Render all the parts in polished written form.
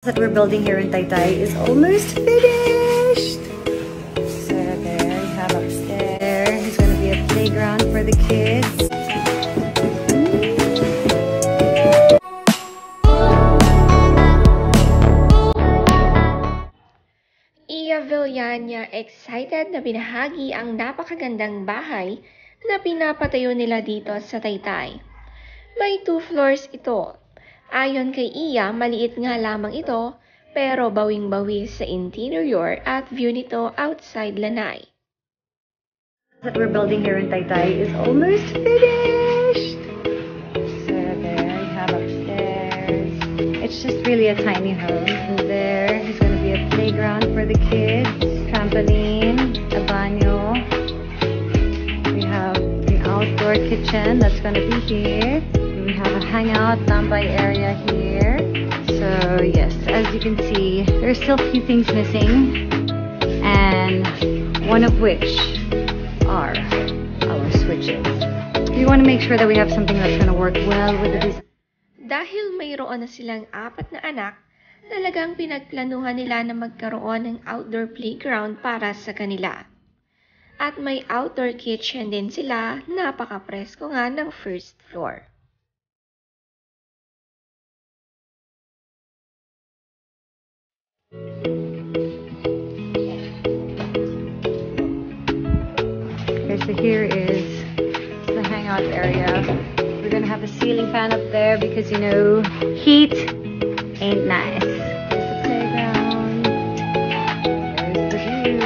That we're building here in Taytay is almost finished. So there you have upstairs. It's going to be a playground for the kids. Iya Villania excited na binahagi ang napakagandang bahay na pinapatayo nila dito sa Taytay. May 2 floors ito. Ayon kay Iya, maliit nga lamang ito, pero bawing-bawi sa interior at view nito outside Lanay. That we're building here in Taytay is almost finished. So there you have upstairs. It's just really a tiny home. And there is going to be a playground for the kids, trampoline, a banyo. We have the outdoor kitchen that's going to be here. We have a hangout tambay area here. So yes, as you can see, there's still a few things missing, and one of which are our switches. We want to make sure that we have something that's going to work well with the design. Dahil mayroon na silang 4 na anak, talagang pinagplanuhan nila na magkaroon ng outdoor playground para sa kanila. At may outdoor kitchen din sila, napaka-presko nga ng first floor. Okay, so here is the hangout area. We're gonna have a ceiling fan up there because, you know, heat ain't nice. There's the playground. There's the view.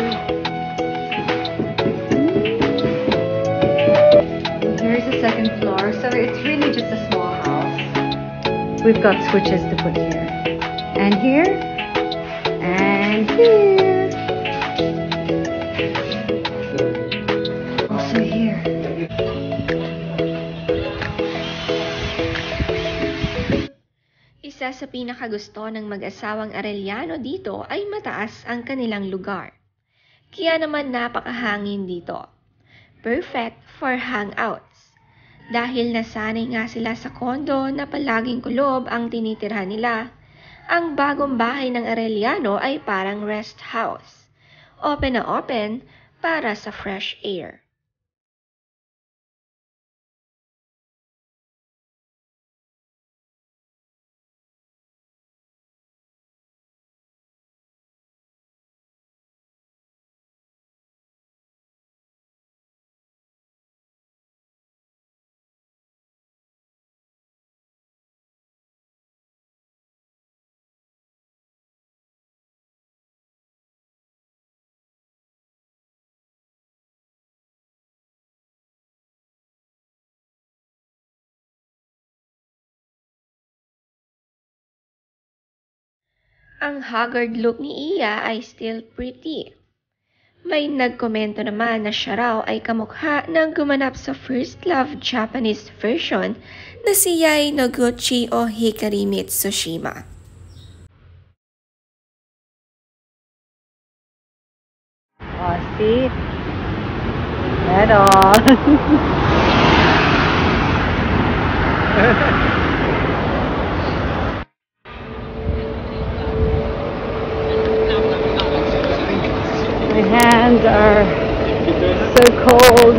And here's the second floor. So it's really just a small house. We've got switches to put here. And here. And here. Also here. Isa sa pinakagusto ng mag-asawang Arellano dito ay mataas ang kanilang lugar. Kaya naman napakahangin dito. Perfect for hangouts. Dahil nasanay nga sila sa kondo na palaging kulob ang tinitirhan nila, ang bagong bahay ng Arellano ay parang rest house. Open na open para sa fresh air. Ang haggard look ni Iya ay still pretty. May nagkomento naman na siya raw ay kamukha ng gumanap sa First Love Japanese version na si Yae Noguchi o Hikari Mitsushima. Oh, see? At all. My hands are so cold.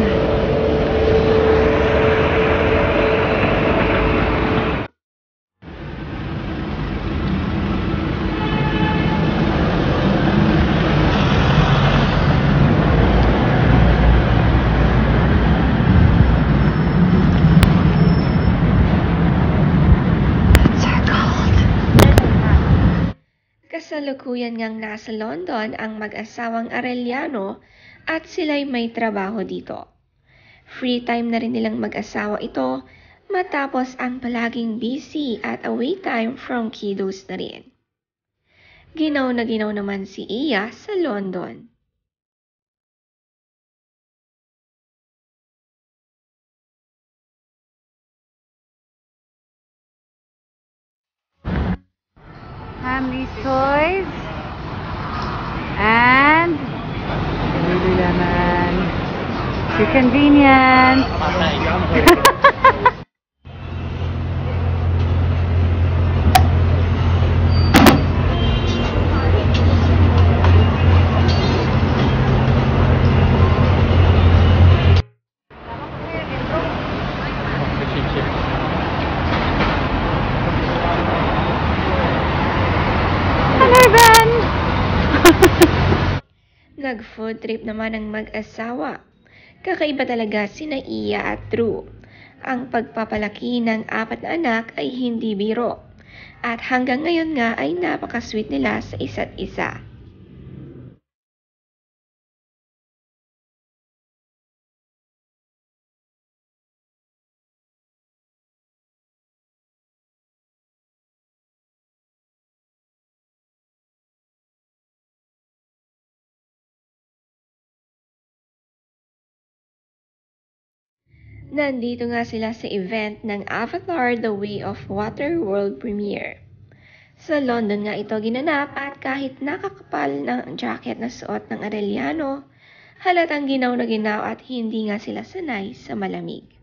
Kasalukuyan ngang nasa London ang mag-asawang Arellano at sila'y may trabaho dito. Free time na rin nilang mag-asawa ito matapos ang palaging busy at away time from kiddos na rin. Ginaw na ginaw naman si Iya sa London. Family's toys and Lululemon to convenience. Nag-food trip naman ang mag-asawa. Kakaiba talaga sina Iya at Drew. Ang pagpapalaki ng 4 na anak ay hindi biro. At hanggang ngayon nga ay napaka-sweet nila sa isa't isa. Nandito nga sila sa event ng Avatar The Way of Water World Premiere. Sa London nga ito ginanap at kahit nakakapal ng jacket na suot ng Arellano, halatang ginaw na ginaw at hindi nga sila sanay sa malamig.